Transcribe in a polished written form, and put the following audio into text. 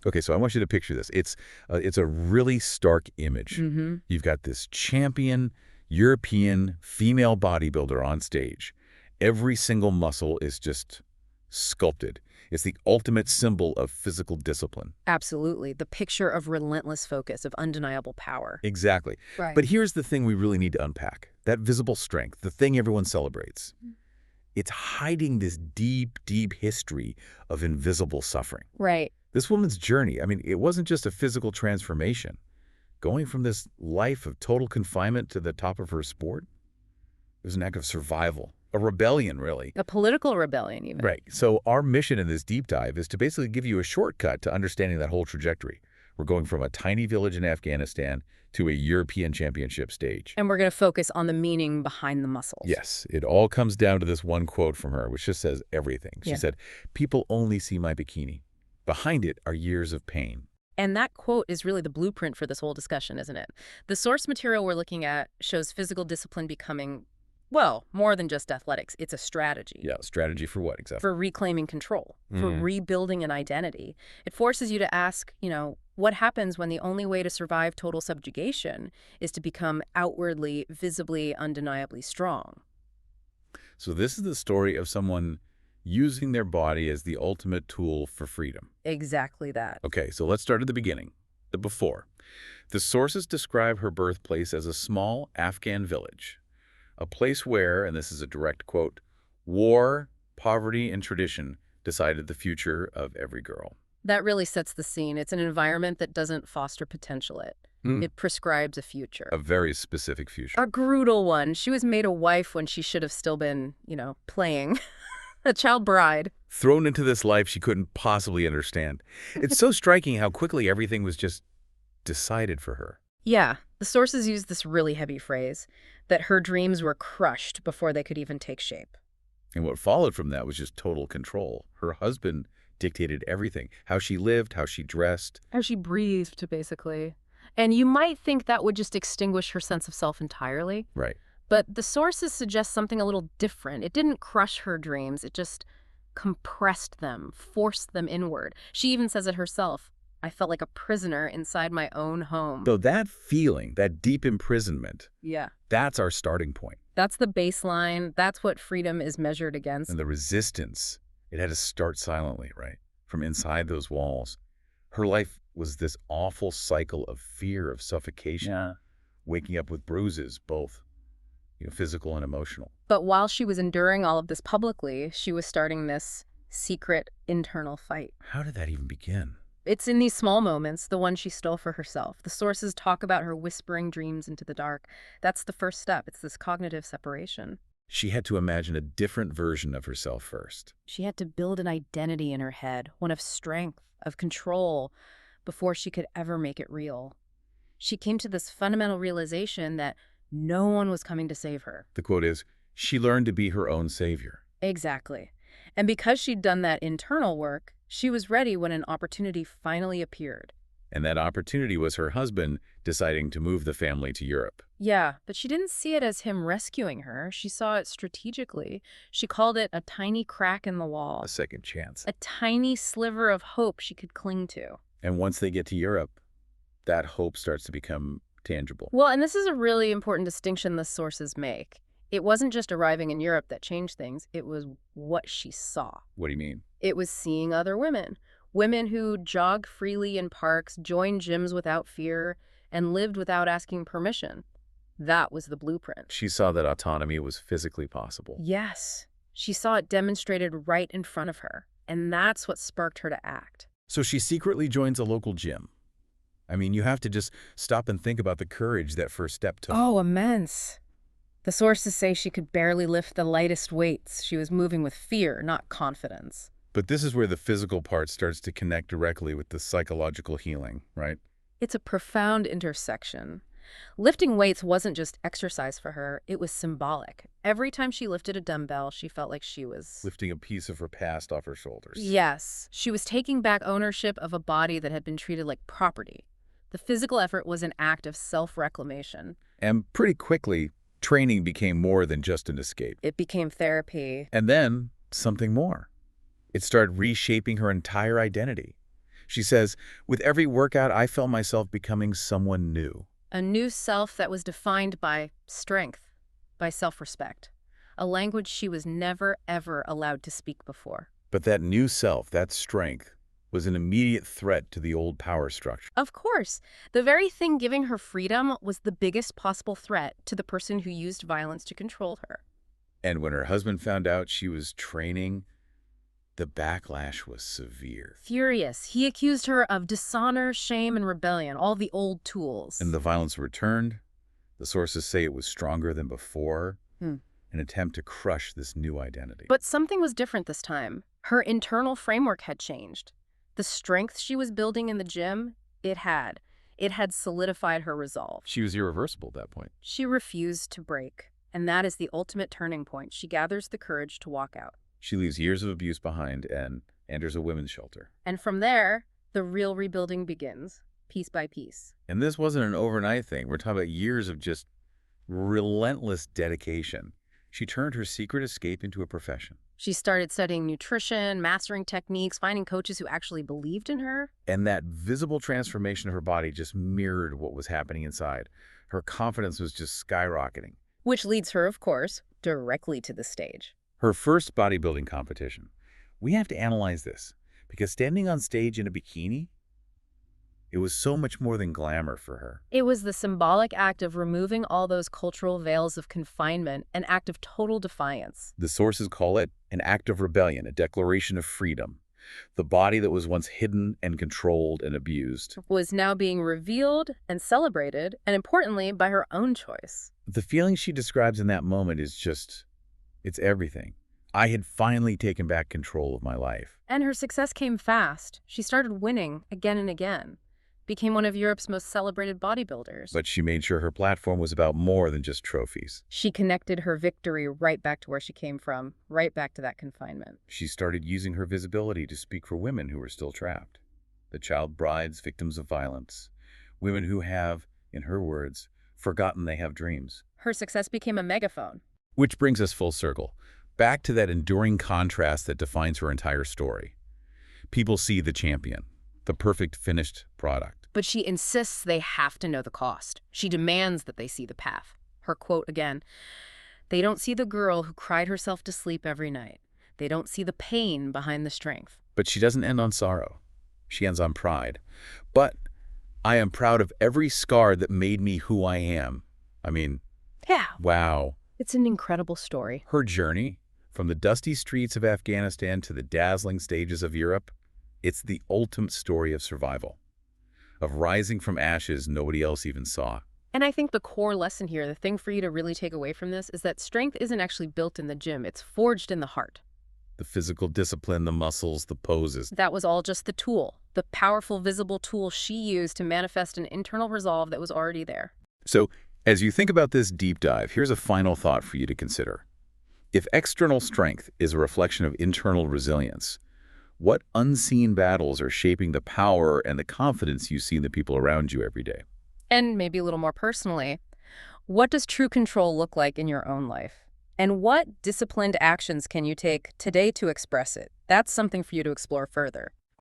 Okay, so I want you to picture this. It's a really stark image. You've got this champion European female bodybuilder on stage. Every single muscle is just sculpted. It's the ultimate symbol of physical discipline. Absolutely. The picture of relentless focus, of undeniable power. Exactly. Right. But here's the thing we really need to unpack. That visible strength, the thing everyone celebrates. It's hiding this deep, deep history of invisible suffering. Right. This woman's journey, I mean, it wasn't just a physical transformation. Going from this life of total confinement to the top of her sport, it was an act of survival, a rebellion, really. A political rebellion, even. Right. So our mission in this deep dive is to basically give you a shortcut to understanding that whole trajectory. We're going from a tiny village in Afghanistan to a European championship stage. And we're going to focus on the meaning behind the muscles. Yes. It all comes down to this one quote from her, which just says everything. She said, "People only see my bikini. Behind it are years of pain." And that quote is really the blueprint for this whole discussion, isn't it? The source material we're looking at shows physical discipline becoming, well, more than just athletics. It's a strategy. Yeah, strategy for what exactly? For reclaiming control, for rebuilding an identity. It forces you to ask, what happens when the only way to survive total subjugation is to become outwardly, visibly, undeniably strong? So this is the story of someone using their body as the ultimate tool for freedom. Exactly that. Okay, so let's start at the beginning, the before. The sources describe her birthplace as a small Afghan village, a place where, and this is a direct quote, war, poverty, and tradition decided the future of every girl. That really sets the scene. It's an environment that doesn't foster potential. It prescribes a future. A very specific future. A brutal one. She was made a wife when she should have still been, playing. A child bride. Thrown into this life she couldn't possibly understand. It's so striking how quickly everything was just decided for her. Yeah, the sources use this really heavy phrase, that her dreams were crushed before they could even take shape. And what followed from that was just total control. Her husband dictated everything, how she lived, how she dressed. How she breathed, basically. And you might think that would just extinguish her sense of self entirely. Right. But the sources suggest something a little different. It didn't crush her dreams. It just compressed them, forced them inward. She even says it herself. I felt like a prisoner inside my own home. So that feeling, that deep imprisonment, Yeah. that's our starting point. That's the baseline. That's what freedom is measured against. And the resistance, it had to start silently, right? From inside those walls. Her life was this awful cycle of fear, of suffocation, waking up with bruises, both physical and emotional. But while she was enduring all of this publicly, she was starting this secret internal fight. How did that even begin? It's in these small moments, the one she stole for herself. The sources talk about her whispering dreams into the dark. That's the first step. It's this cognitive separation. She had to imagine a different version of herself first. She had to build an identity in her head, one of strength, of control, before she could ever make it real. She came to this fundamental realization that no one was coming to save her. The quote is, she learned to be her own savior. Exactly. And because she'd done that internal work, she was ready when an opportunity finally appeared. And that opportunity was her husband deciding to move the family to Europe. Yeah, but she didn't see it as him rescuing her. She saw it strategically. She called it a tiny crack in the wall. A second chance. A tiny sliver of hope she could cling to. And once they get to Europe, that hope starts to become tangible. Well, and this is a really important distinction the sources make. It wasn't just arriving in Europe that changed things. It was what she saw. What do you mean? It was seeing other women. Women who jogged freely in parks, joined gyms without fear, and lived without asking permission. That was the blueprint. She saw that autonomy was physically possible. Yes. She saw it demonstrated right in front of her. And that's what sparked her to act. So she secretly joins a local gym. I mean, you have to just stop and think about the courage that first step took. Oh, immense. The sources say she could barely lift the lightest weights. She was moving with fear, not confidence. But this is where the physical part starts to connect directly with the psychological healing, right? It's a profound intersection. Lifting weights wasn't just exercise for her, it was symbolic. Every time she lifted a dumbbell, she felt like she was Lifting a piece of her past off her shoulders. Yes. She was taking back ownership of a body that had been treated like property. The physical effort was an act of self-reclamation. And pretty quickly, training became more than just an escape. It became therapy. And then something more. It started reshaping her entire identity. She says, with every workout, I felt myself becoming someone new. A new self that was defined by strength, by self-respect, a language she was never, ever allowed to speak before. But that new self, that strength, was an immediate threat to the old power structure. Of course, the very thing giving her freedom was the biggest possible threat to the person who used violence to control her. And when her husband found out she was training, the backlash was severe. Furious, he accused her of dishonor, shame, and rebellion, all the old tools. And the violence returned. The sources say it was stronger than before, an attempt to crush this new identity. But something was different this time. Her internal framework had changed. The strength she was building in the gym, it had solidified her resolve. She was irreversible at that point. She refused to break, and that is the ultimate turning point. She gathers the courage to walk out. She leaves years of abuse behind and enters a women's shelter. And from there, the real rebuilding begins, piece by piece. And this wasn't an overnight thing. We're talking about years of just relentless dedication. She turned her secret escape into a profession. She started studying nutrition, mastering techniques, finding coaches who actually believed in her. And that visible transformation of her body just mirrored what was happening inside. Her confidence was just skyrocketing. Which leads her, of course, directly to the stage. Her first bodybuilding competition. We have to analyze this, because standing on stage in a bikini, it was so much more than glamour for her. It was the symbolic act of removing all those cultural veils of confinement, an act of total defiance. The sources call it an act of rebellion, a declaration of freedom. The body that was once hidden and controlled and abused Was now being revealed and celebrated, and importantly, by her own choice. The feeling she describes in that moment is just, it's everything. I had finally taken back control of my life. And her success came fast. She started winning again and again. Became one of Europe's most celebrated bodybuilders. But she made sure her platform was about more than just trophies. She connected her victory right back to where she came from, right back to that confinement. She started using her visibility to speak for women who were still trapped. The child brides, victims of violence. Women who have, in her words, forgotten they have dreams. Her success became a megaphone. Which brings us full circle, back to that enduring contrast that defines her entire story. People see the champion, the perfect finished product. But she insists they have to know the cost. She demands that they see the path. Her quote again, "They don't see the girl who cried herself to sleep every night. They don't see the pain behind the strength." But she doesn't end on sorrow. She ends on pride. But I am proud of every scar that made me who I am. I mean, Yeah. wow. It's an incredible story. Her journey, from the dusty streets of Afghanistan to the dazzling stages of Europe, it's the ultimate story of survival, of rising from ashes nobody else even saw. And I think the core lesson here, the thing for you to really take away from this, is that strength isn't actually built in the gym. It's forged in the heart. The physical discipline, the muscles, the poses. That was all just the tool, the powerful, visible tool she used to manifest an internal resolve that was already there. So, as you think about this deep dive, here's a final thought for you to consider. If external strength is a reflection of internal resilience, what unseen battles are shaping the power and the confidence you see in the people around you every day? And maybe a little more personally, what does true control look like in your own life? And what disciplined actions can you take today to express it? That's something for you to explore further.